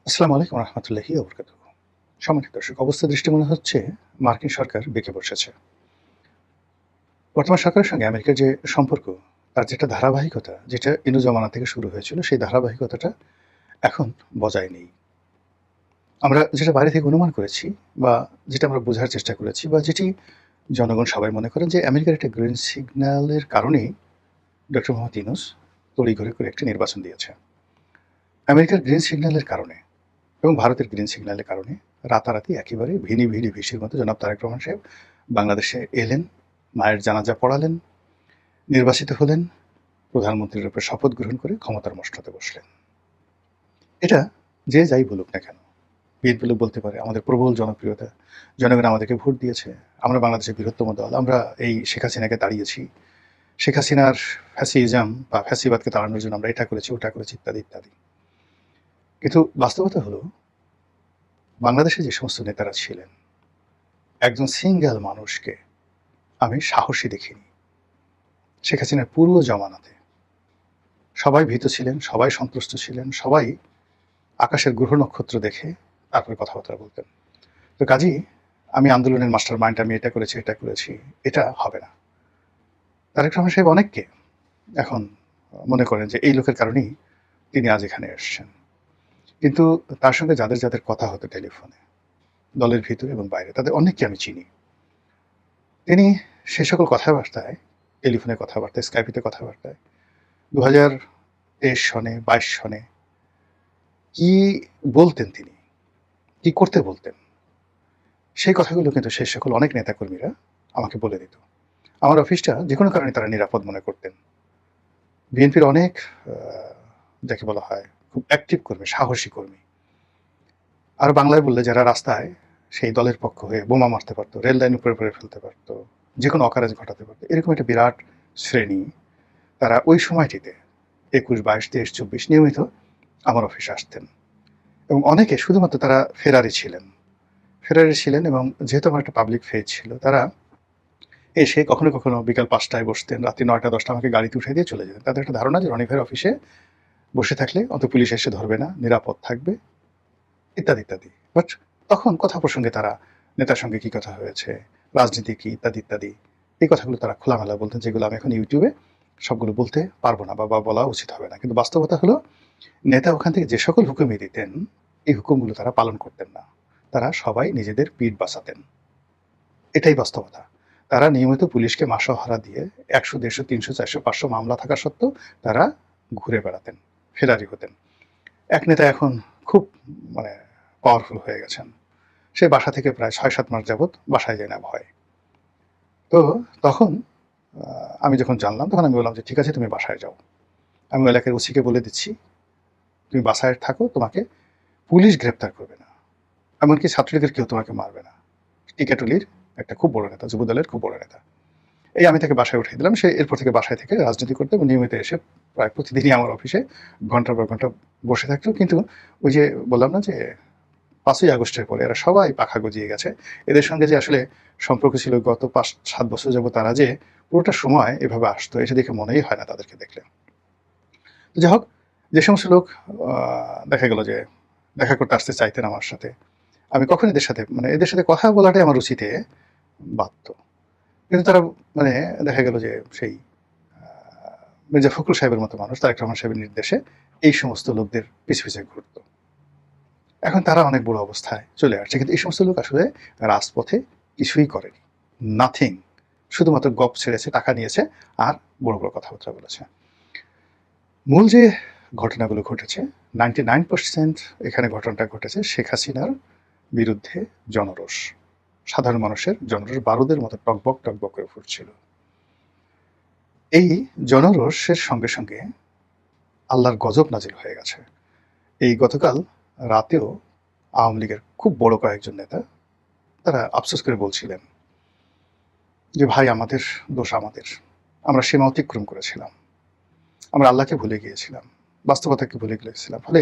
আসসালামু আলাইকুম রহমতুল্লাহি ওবরকাতুহু। সম্মানিত দর্শক, অবস্থা দৃষ্টি মনে হচ্ছে মার্কিন সরকার বেঁকে বসেছে। বর্তমান সরকারের সঙ্গে আমেরিকার যে সম্পর্ক, তার যেটা ধারাবাহিকতা, যেটা ইনু জমানা থেকে শুরু হয়েছিল, সেই ধারাবাহিকতাটা এখন বজায় নেই। আমরা যেটা বাইরে থেকে অনুমান করেছি বা যেটা আমরা বোঝার চেষ্টা করেছি বা যেটি জনগণ সবাই মনে করেন যে আমেরিকার একটা গ্রিন সিগন্যালের কারণেই ডক্টর মোহাম্মদ ইউনূস তড়িঘড়ি করে একটি নির্বাচন দিয়েছে। আমেরিকার গ্রিন সিগন্যালের কারণে এবং ভারতের গ্রিন সিগন্যালের কারণে রাতারাতি একেবারে ভিনি ভিড়ি ভিসির মতো জনাব তারেক রহমান সাহেব বাংলাদেশে এলেন, মায়ের জানাজা পড়ালেন, নির্বাচিত হলেন, প্রধানমন্ত্রীর রূপে শপথ গ্রহণ করে ক্ষমতার মসনদে বসলেন। এটা যে যাই বলুক না কেন, বিএনপি লোক বলতে পারে আমাদের প্রবল জনপ্রিয়তা, জনগণ আমাদেরকে ভোট দিয়েছে, আমরা বাংলাদেশের বৃহত্তম দল, আমরা এই শেখ হাসিনাকে তাড়িয়েছি, শেখ হাসিনার ফ্যাসিজম বা ফ্যাসিবাদকে তাড়ানোর জন্য আমরা এটা করেছি ওটা করেছি ইত্যাদি ইত্যাদি। কিন্তু বাস্তবতা হলো বাংলাদেশে যে সমস্ত নেতারা ছিলেন, একজন সিঙ্গেল মানুষকে আমি সাহসী দেখিনি। শেখ হাসিনার পূর্ব জমানাতে সবাই ভীত ছিলেন, সবাই সন্ত্রস্ত ছিলেন, সবাই আকাশের গ্রহ নক্ষত্র দেখে তারপরে কথাবার্তা বলতেন। তো কাজেই আমি আন্দোলনের মাস্টার মাইন্ড, আমি এটা করেছি এটা করেছি, এটা হবে না। তারেক রহমান সাহেব অনেককে এখন মনে করেন যে এই লোকের কারণেই তিনি আজ এখানে এসছেন। কিন্তু তার সঙ্গে যাদের যাদের কথা হতো টেলিফোনে, দলের ভিতরে এবং বাইরে, তাদের অনেককে আমি চিনি। তিনি সে সকল কথাবার্তায়, টেলিফোনে কথাবার্তায়, স্কাইপিতে কথাবার্তায় 2023 সনে 22 সনে কি বলতেন তিনি, কি করতে বলতেন, সেই কথাগুলো কিন্তু সে সকল অনেক নেতাকর্মীরা আমাকে বলে দিত। আমার অফিসটা যে কোনো কারণে তারা নিরাপদ মনে করতেন। বিএনপির অনেক যাকে বলা হয় খুব অ্যাক্টিভ কর্মী, সাহসী কর্মী, আর বাংলায় বললে যারা রাস্তায় সেই দলের পক্ষ হয়ে বোমা মারতে পারতো, রেল লাইন উপরে উপরে ফেলতে পারতো, যে কোনো অকারেজ ঘটাতে পারতো, এরকম একটা বিরাট শ্রেণী, তারা ওই সময়টিতে 21, 22, 23, 24 নিয়মিত আমার অফিসে আসতেন। এবং অনেকে শুধুমাত্র তারা ফেরারি ছিলেন এবং যেহেতু আমার একটা পাবলিক ফেজ ছিল, তারা এসে কখনো কখনো বিকাল 5টায় বসতেন, রাত্রি 9টা 10টা আমাকে গাড়িতে উঠে দিয়ে চলে যেতেন। তাদের একটা ধারণা যে রনি ভাইয়ের অফিসে বসে থাকলে অন্ত পুলিশ এসে ধরবে না, নিরাপদ থাকবে, ইত্যাদি ইত্যাদি। বাট তখন কথা প্রসঙ্গে তারা নেতার সঙ্গে কি কথা হয়েছে, রাজনীতি কি, ইত্যাদি ইত্যাদি, এই কথাগুলো তারা খোলামেলা বলতেন, যেগুলো আমি এখন ইউটিউবে সবগুলো বলতে পারবো না বা বলা উচিত হবে না। কিন্তু বাস্তবতা হলো নেতা ওখান থেকে যে সকল হুকুমই দিতেন, এই হুকুমগুলো তারা পালন করতেন না। তারা সবাই নিজেদের পিঠ বাঁচাতেন। এটাই বাস্তবতা। তারা নিয়মিত পুলিশকে মাসোহারা দিয়ে 100, 150, 300, 400, 500 মামলা থাকা সত্ত্বেও তারা ঘুরে বেড়াতেন, ফেরারি হতেন। এক নেতা এখন খুব মানে পাওয়ারফুল হয়ে গেছেন। সে বাসা থেকে প্রায় 6-7 মাস যাবৎ বাসায় যায় না ভয়ে। তো তখন আমি যখন জানলাম তখন আমি বললাম যে ঠিক আছে তুমি বাসায় যাও। আমি এলাকার ওসিকে বলে দিচ্ছি তুমি বাসায় থাকো, তোমাকে পুলিশ গ্রেপ্তার করবে না, এমনকি ছাত্রলীগের কেউ তোমাকে মারবে না। টিকাটুলির একটা খুব বড় নেতা, যুবদলের খুব বড় নেতা। এই আমি তাকে বাসায় উঠিয়ে দিলাম। সে এরপর থেকে বাসায় থেকে রাজনীতি করতে এবং নিয়মিত এসে প্রায় প্রতিদিনই আমার অফিসে ঘন্টার পর ঘন্টা বসে থাকতো। কিন্তু ওই যে বললাম না যে 5ই আগস্টের পরে এরা সবাই পাখা গজিয়ে গেছে। এদের সঙ্গে যে আসলে সম্পর্ক ছিল গত 5-7 বছর যাবত, তারা যে পুরোটা সময় এভাবে আসতো, এটা দেখে মনেই হয় না তাদেরকে দেখলে। যাই হোক, যে সমস্ত লোক দেখা গেল যে দেখা করতে আসতে চাইতেন আমার সাথে, আমি কখন এদের সাথে এদের সাথে কথা বলাটাই আমার রুচিতে বাধত। কিন্তু তারা মানে দেখা গেল যে সেই মির্জা ফখরুল সাহেবের মতো মানুষ, তারেক রহমান সাহেবের নির্দেশে এই সমস্ত লোকদের পিছু পিছু ঘুরত। এখন তারা অনেক বড় অবস্থায় চলে আসছে, কিন্তু এই সমস্ত লোক আসলে রাজপথে কিছুই করেনি, নাথিং, শুধুমাত্র গপ ছেড়েছে, টাকা নিয়েছে আর বড় বড় কথাবার্তা বলেছে। মূল যে ঘটনাগুলো ঘটেছে, 99% এখানে ঘটনাটা ঘটেছে শেখ হাসিনার বিরুদ্ধে জনরোষ, সাধারণ মানুষের জনরোষ বারুদের মতো টকবক টকবক করে ফুটছিল। এই জনরোষের সঙ্গে সঙ্গে আল্লাহর গজব নাজিল হয়ে গেছে। এই গতকাল রাতেও আওয়ামী লীগের খুব বড় কয়েকজন নেতা তারা আফসোস করে বলছিলেন যে ভাই আমাদের দোষ, আমরা সীমা অতিক্রম করেছিলাম, আমরা আল্লাহকে ভুলে গিয়েছিলাম, বাস্তবতাকে ভুলে গিয়েছিলাম, ফলে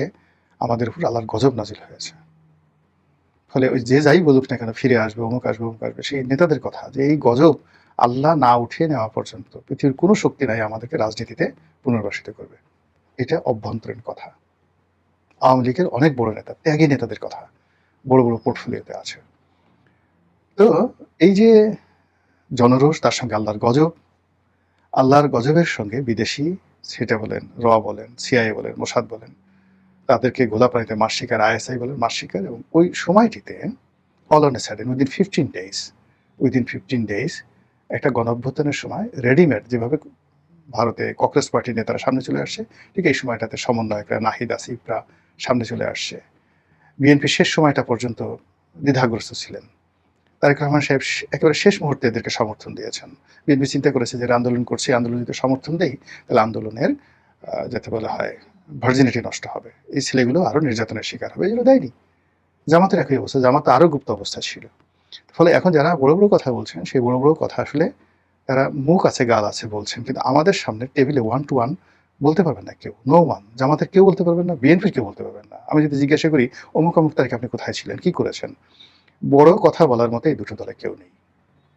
আমাদের উপর আল্লাহর গজব নাজিল হয়েছে। ফলে ওই যে যাই বলুক না কেন, ফিরে আসবে, অমুক আসবে, অমুক আসবে, সেই নেতাদের কথা যে এই গজব আল্লাহ না উঠিয়ে নেওয়া পর্যন্ত পৃথিবীর কোনো শক্তি নাই আমাদেরকে রাজনীতিতে পুনর্বাসিত করবে। এটা অভ্যন্তরীণ কথা। আওয়ামী লীগের অনেক বড় নেতা, ত্যাগী নেতাদের কথা বড় বড় পোর্টফোলিওতে আছে। তো এই যে জনরোষ, তার সঙ্গে আল্লাহর গজবের সঙ্গে বিদেশি, সেটা বলেন, বলেন, সিআইএ বলেন, মোসাদ বলেন, তাদেরকে গোলা পানিতে মাস শিকার, আইএসআই বলেন মাস শিকার। এবং ওই সময়টিতে all on a sudden within 15 days একটা গণঅভ্যুত্থানের সময় রেডিমেড যেভাবে ভারতে কংগ্রেস পার্টির নেতারা সামনে চলে আসছে, ঠিক এই সময়টাতে সমন্বয়করা, নাহিদ আসিফরা সামনে চলে আসছে। বিএনপি শেষ সময়টা পর্যন্ত দ্বিধাগ্রস্ত ছিলেন। তারেক রহমান সাহেব একেবারে শেষ মুহূর্তে এদেরকে সমর্থন দিয়েছেন। বিএনপি চিন্তা করেছে যে আন্দোলন করছি, আন্দোলন যদি সমর্থন দেই তাহলে আন্দোলনের যাতে বলা হয় ভার্জিনিটি নষ্ট হবে, এই ছেলেগুলো আরো নির্যাতনের শিকার হবে, এগুলো দেয়নি। জামাতের একই অবস্থা, জামাত আরো গুপ্ত অবস্থা ছিল। ফলে এখন যারা বড় বড় কথা বলছেন, সেই বড় বড় কথা আসলে তারা মুখ আছে গাল আছে বলছেন, কিন্তু আমাদের সামনে টেবিলে 1 to 1 বলতে পারবেন না কেউ, নো ওয়ান। জামাতের কেউ বলতে পারবেন না, বিএনপির কেউ বলতে পারবেন না। আমি যদি জিজ্ঞাসা করি অমুক অমুক তারিখে আপনি কোথায় ছিলেন, কি করেছেন, বড় কথা বলার মতো এই দুটো দলে কেউ নেই।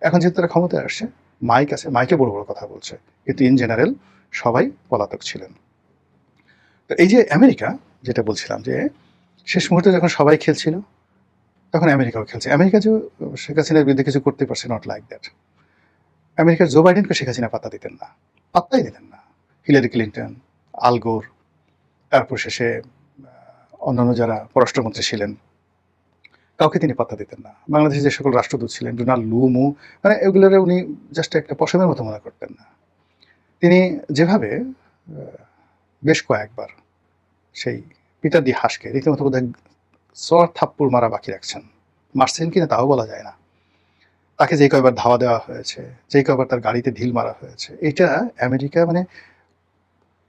এখন যেহেতু তারা ক্ষমতায় আসছে, মাইক আছে, মাইকে বড় বড় কথা বলছে, কিন্তু ইন জেনারেল সবাই পলাতক ছিলেন। তো এই যে আমেরিকা, যেটা বলছিলাম যে শেষ মুহূর্তে যখন সবাই খেলছিল, তখন আমেরিকাও খেলছে। আমেরিকা যে শেখ হাসিনার বিরুদ্ধে কিছু করতে পারছে, নট লাইক দ্যাট। আমেরিকার জো বাইডেনকে শেখ হাসিনা পাত্তা দিতেন না, পাত্তাই দিতেন না। হিলারি ক্লিন্টন, আল গোর, তারপর শেষে অন্যান্য যারা পররাষ্ট্রমন্ত্রী ছিলেন, কাউকে তিনি পাত্তা দিতেন না। বাংলাদেশে যে সকল রাষ্ট্রদূত ছিলেন, ডোনাল্ড লু, মানে এগুলোর উনি জাস্ট একটা পশমের মতো মনে করতেন না। তিনি যেভাবে বেশ কয়েকবার সেই পিটার ডি হাসকে রীতিমতো বোধহয় সর থাপ্পড় মারা বাকি রাখছেন, মারছেন কিনা তাও বলা যায় না। তাকে যে কয়বার ধাওয়া দেওয়া হয়েছে, যে কয়বার তার গাড়িতে ঢিল মারা হয়েছে, এটা আমেরিকা মানে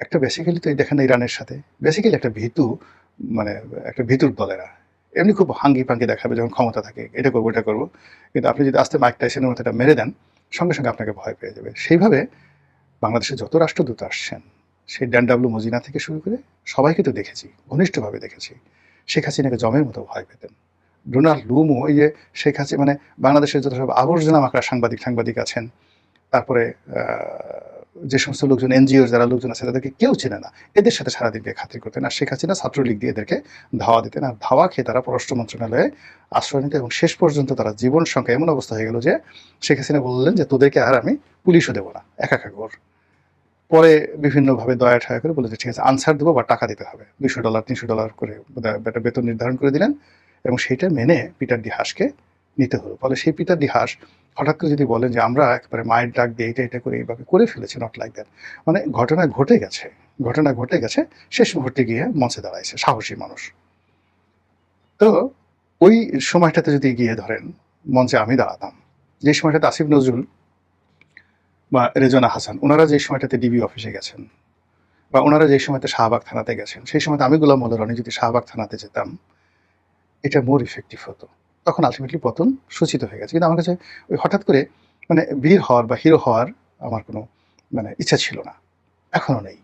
একটা বেসিক্যালি তো দেখেন ইরানের সাথে বেসিক্যালি একটা মানে একটা ভিতুর দলেরা এমনি খুব হাঙ্গি পাঙ্গি দেখাবে যখন ক্ষমতা থাকে, এটা করবো এটা করবো, কিন্তু আপনি যদি আস্তে মাইক টাইসনের মতো এটা মেরে দেন, সঙ্গে সঙ্গে আপনাকে ভয় পেয়ে যাবে। সেইভাবে বাংলাদেশে যত রাষ্ট্রদূত আসছেন, সেই ড্যান ডাব্লু মজিনা থেকে শুরু করে সবাইকে তো দেখেছি, ঘনিষ্ঠভাবে দেখেছি, শেখ হাসিনাকে জমের মতো ভয় পেতেন। ডোনাল্ড লুমও ওই যে শেখ হাসিনা মানে বাংলাদেশের যত সব আবর্জনা মাকড়া সাংবাদিক আছেন, তারপরে যে সমস্ত লোকজন এনজিওর যারা লোকজন আছে তাদেরকে কেউ চেনে না, এদের সাথে সারাদিন খাতির করতেন। আর শেখ হাসিনা ছাত্রলীগ দিয়ে এদেরকে ধাওয়া দিতেন, আর ধাওয়া খেয়ে তারা পররাষ্ট্র মন্ত্রণালয়ে আশ্রয় নিতেন, এবং শেষ পর্যন্ত তারা জীবন সংখ্যা এমন অবস্থা হয়ে গেল যে শেখ হাসিনা বললেন যে তোদেরকে আর আমি পুলিশও দেবো না, একা কর। পরে বিভিন্নভাবে দয়া ঠয়া করে বলে যে ঠিক আছে আনসার দেবো বা টাকা দিতে হবে, $200 $300 করে একটা বেতন নির্ধারণ করে দিলেন, এবং সেইটা মেনে পিটার ডি হাসকে নিতে হলো। ফলে সেই পিটার ডি হাস হঠাৎ করে যদি বলেন যে আমরা একেবারে মায়ের ডাক দিয়ে এটা করে এইভাবে করে ফেলেছি, নট লাইক দ্যাট। মানে ঘটনা ঘটে গেছে, শেষ মুহূর্তে গিয়ে মঞ্চে দাঁড়াইছে সাহসী মানুষ। তো ওই সময়টাতে যদি গিয়ে ধরেন মঞ্চে আমি দাঁড়াতাম, যে সময়টাতে আসিফ নজরুল বা রেজনা হাসান ওনারা যে সময়টাতে ডিবি অফিসে গেছেন, বা ওনারা যে সময়তে শাহবাগ থানাতে গেছেন, সেই সময়তে আমি গোলাম মোল্লা রনি যদি শাহবাগ থানাতে যেতাম, এটা মোর ইফেক্টিভ হতো। তখন আলটিমেটলি পতন সূচিত হয়ে গেছে। কিন্তু আমার কাছে ওই হঠাৎ করে মানে বীর হওয়ার বা হিরো হওয়ার আমার কোনো মানে ইচ্ছা ছিল না, এখনো নেই।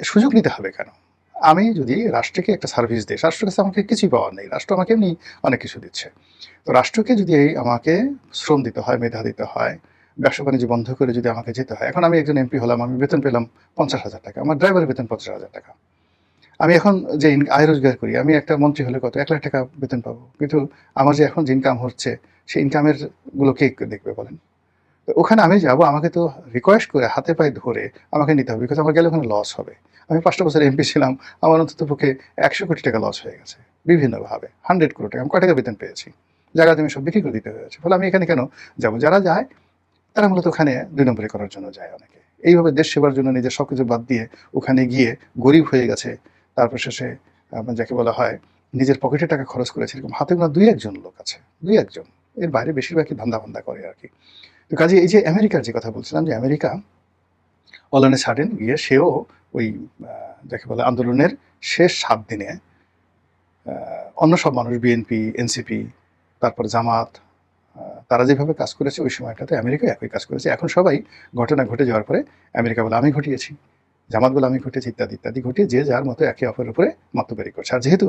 সুযোগ নিতে হবে কেন? আমি যদি রাষ্ট্রকে একটা সার্ভিস দিই, রাষ্ট্রের কাছে আমাকে কিছুই পাওয়ার নেই, রাষ্ট্র আমাকে এমনি অনেক কিছু দিচ্ছে। তো রাষ্ট্রকে যদি আমাকে শ্রম দিতে হয়, মেধা দিতে হয়, ব্যবসা বাণিজ্য বন্ধ করে যদি আমাকে যেতে হয়, এখন আমি একজন এমপি হলাম, আমি বেতন পেলাম 50,000 টাকা, আমার ড্রাইভারের বেতন 50,000 টাকা। আমি এখন যে আয় রোজগার করি, আমি একটা মন্ত্রী হলে কত 1 লাখ টাকা বেতন পাবো, কিন্তু আমার যে এখন যে ইনকাম হচ্ছে, সেই ইনকামের গুলো কে দেখবে বলেন? তো ওখানে আমি যাবো, আমাকে তো রিকোয়েস্ট করে হাতে পায়ে ধরে আমাকে নিতে হবে, বিকজ আমার গেলে ওখানে লস হবে। আমি 5টা বছর এমপি ছিলাম, আমার অন্তত পক্ষে 100 কোটি টাকা লস হয়ে গেছে বিভিন্নভাবে, 100 কোটি টাকা। আমি কয় টাকা বেতন পেয়েছি, জায়গা তুমি সব বিক্রি করে দিতে হয়েছে। ফলে আমি এখানে কেন যাবো? যারা যায় তারা মূলত ওখানে 2 নম্বরী করার জন্য যায় অনেকে। এইভাবে দেশ সেবার জন্য নিজের সবকিছু বাদ দিয়ে ওখানে গিয়ে গরিব হয়ে গেছে, তারপর শেষে যাকে বলা হয় নিজের পকেটে টাকা খরচ করেছে, এরকম হাতে গোনা 2-1 জন লোক আছে, 2-1 জন। এর বাইরে বেশিরভাগই ধান্দা করে আর কি। তো কাজে এই যে আমেরিকার যে কথা বলছিলাম, যে America all on a sudden গিয়ে সেও ওই যাকে বলে আন্দোলনের শেষ 7 দিনে অন্য সব মানুষ, বিএনপি, এনসিপি, তারপরে জামাত, তারা যেভাবে কাজ করেছে ওই সময়টাতে আমেরিকা একই কাজ করেছে। এখন সবাই ঘটনা ঘটে যাওয়ার পরে আমেরিকা বলে আমি ঘটিয়েছি, জামাত বলে আমি ঘটিয়েছি, ইত্যাদি ইত্যাদি ঘটিয়ে যে যার মতো একে অপরের উপরে মাতব্বরি করছে। আর যেহেতু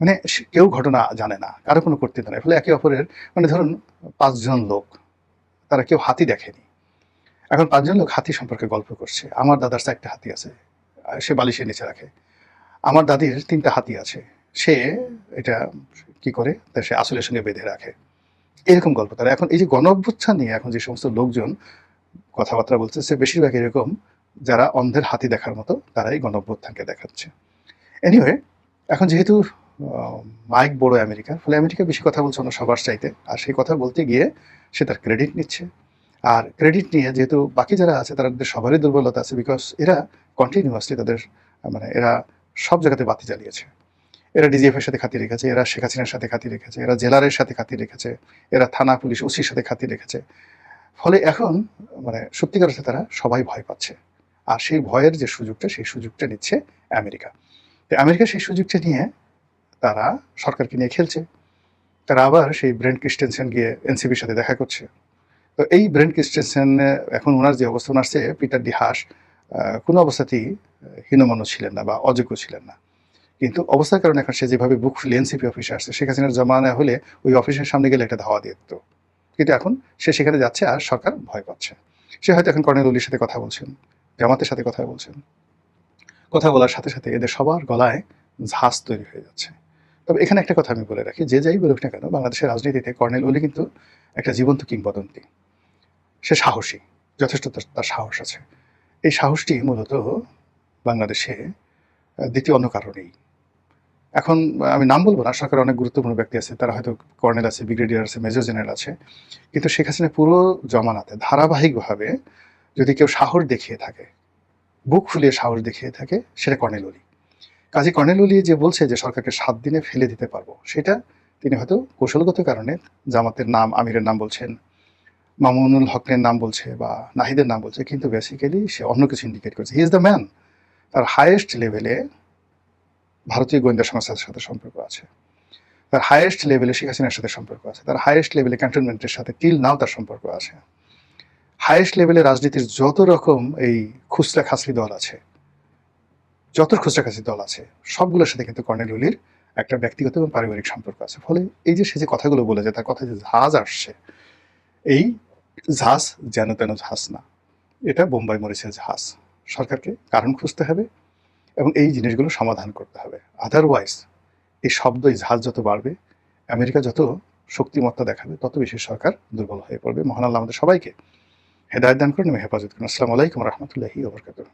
মানে কেউ ঘটনা জানে না, কারো কোনো কর্তৃত্ব নেই, ফলে একে অপরের মানে ধরুন 5 জন লোক, তারা কেউ হাতি দেখেনি, এখন 5 জন লোক হাতি সম্পর্কে গল্প করছে। আমার দাদার 4টা হাতি আছে, সে বালিশের নিচে রাখে। আমার দাদির ৩টা হাতি আছে, সে এটা কি করে, তা সে আসলের সঙ্গে বেঁধে রাখে। এরকম গল্প তারা। এখন এই যে গণ অভ্যুত্থান নিয়ে এখন যে সমস্ত লোকজন কথাবার্তা বলতেছে, বেশিরভাগ এরকম যারা অন্ধের হাতি দেখার মতো তারাই গণ অভ্যুত্থানকে দেখাচ্ছে। এনিওয়ে, এখন যেহেতু মাইক বড় আমেরিকার, ফলে আমেরিকা বেশি কথা বলছে অন্য সবার চাইতে, আর সেই কথা বলতে গিয়ে সে তার ক্রেডিট নিচ্ছে। আর ক্রেডিট নিয়ে যেহেতু বাকি যারা আছে তাদের সবারই দুর্বলতা আছে, বিকজ এরা কন্টিনিউয়াসলি তাদের মানে এরা সব জায়গাতে বাতি জ্বালিয়েছে। এরা ডিজিএফ এর সাথে খাতির রেখেছে, এরা শেখ হাসিনার সাথে খাতির রেখেছে, এরা জেলারের সাথে খাতির রেখেছে, এরা থানা পুলিশ ওসির সাথে খাতির রেখেছে। ফলে এখন মানে সত্যিকার অর্থে তারা সবাই ভয় পাচ্ছে, আর সেই ভয়ের যে সুযোগটা, সেই সুযোগটা নিচ্ছে আমেরিকা। তো আমেরিকা সেই সুযোগটা নিয়ে তারা সরকারকে নিয়ে খেলছে। তারা আবার সেই ব্রেন্ট ক্রিস্টেনসেন গিয়ে এনসিপির সাথে দেখা করছে। তো এই ব্রেন্ট ক্রিস্টেনসেন এখন ওনার যে অবস্থা, ওনার চেয়ে পিটার ডি হাস কোনো অবস্থাতেই হীনমন্য ছিলেন না বা অযোগ্য ছিলেন না। কিন্তু অবস্থার কারণে এখন সে যেভাবে বুক ফুলে এনসিপি অফিসে আসছে, শেখ হাসিনার জমানা হলে ওই অফিসের সামনে গেলে একটা ধাওয়া দিয়ে দিত। কিন্তু এখন সে সেখানে যাচ্ছে আর সরকার ভয় পাচ্ছে। সে হয়তো এখন কর্নেল অলির সাথে কথা বলছেন, জামাতের সাথে কথা বলছেন। কথা বলার সাথে সাথে এদের সবার গলায় ঝাঁজ তৈরি হয়ে যাচ্ছে। তবে এখানে একটা কথা আমি বলে রাখি, যে যাই বলুক না কেন, বাংলাদেশের রাজনীতিতে কর্নেল অলি কিন্তু একটা জীবন্ত কিংবদন্তি। সে সাহসী, যথেষ্ট তার সাহস আছে। এই সাহসটি মূলত বাংলাদেশে দ্বিতীয় অন্য কারো নেই। এখন আমি নাম বলবো না, সরকারের অনেক গুরুত্বপূর্ণ ব্যক্তি আছে, তারা হয়তো কর্নেল আছে, ব্রিগেডিয়ার আছে, মেজর জেনারেল আছে, কিন্তু শেখ হাসিনা পুরো জমানাতে ধারাবাহিকভাবে যদি কেউ সাহস দেখিয়ে থাকে, বুক ফুলিয়ে সাহস দেখিয়ে থাকে, সেটা কর্নেল অলি। কাজী কর্নেল অলি যে বলছে যে সরকারকে 7 দিনে ফেলে দিতে পারবো, সেটা তিনি হয়তো কৌশলগত কারণে জামাতের নাম, আমিরের নাম বলছেন, মামুনুল হকের নাম বলছে বা নাহিদের নাম বলছে, কিন্তু বেসিক্যালি সে অন্য কিছু ইন্ডিকেট করছে। He is the man. তার হাইয়েস্ট লেভেলে ভারতীয় গোয়েন্দা সংস্থার সাথে সম্পর্ক আছে, তার হাইয়েস্ট লেভেলে শেখ হাসিনার সাথে সম্পর্ক আছে, তার হাইয়েস্ট লেভেলে ক্যান্টনমেন্টের সাথে টিল নাও তার সম্পর্ক আছে। হাইয়েস্ট লেভেলে রাজনীতির যত রকম এই খুচরা খাসরি দল আছে, যত খুচরা খাসরি দল আছে, সবগুলোর সাথে কিন্তু কর্নেল অলির একটা ব্যক্তিগত এবং পারিবারিক সম্পর্ক আছে। ফলে এই যে সে যে কথাগুলো বলে, যে তার কথায় যে ঝাঁজ আসছে, এই ঝাঁজ যেন তেন ঝাঁজ না, এটা বোম্বাই মরিচের ঝাঁজ। সরকারকে কারণ খুঁজতে হবে এবং এই জিনিসগুলো সমাধান করতে হবে। আদারওয়াইজ এই শব্দ, এই ঝাঁজ যত বাড়বে, আমেরিকা যত শক্তিমত্তা দেখাবে, তত বেশি সরকার দুর্বল হয়ে পড়বে। মহান আল্লাহ আমাদের সবাইকে হেদায়েত দান করুন এবং হেফাজত করুন। আসসালামু আলাইকুম রহমতুল্লাহি ওয়া বারাকাতুহু।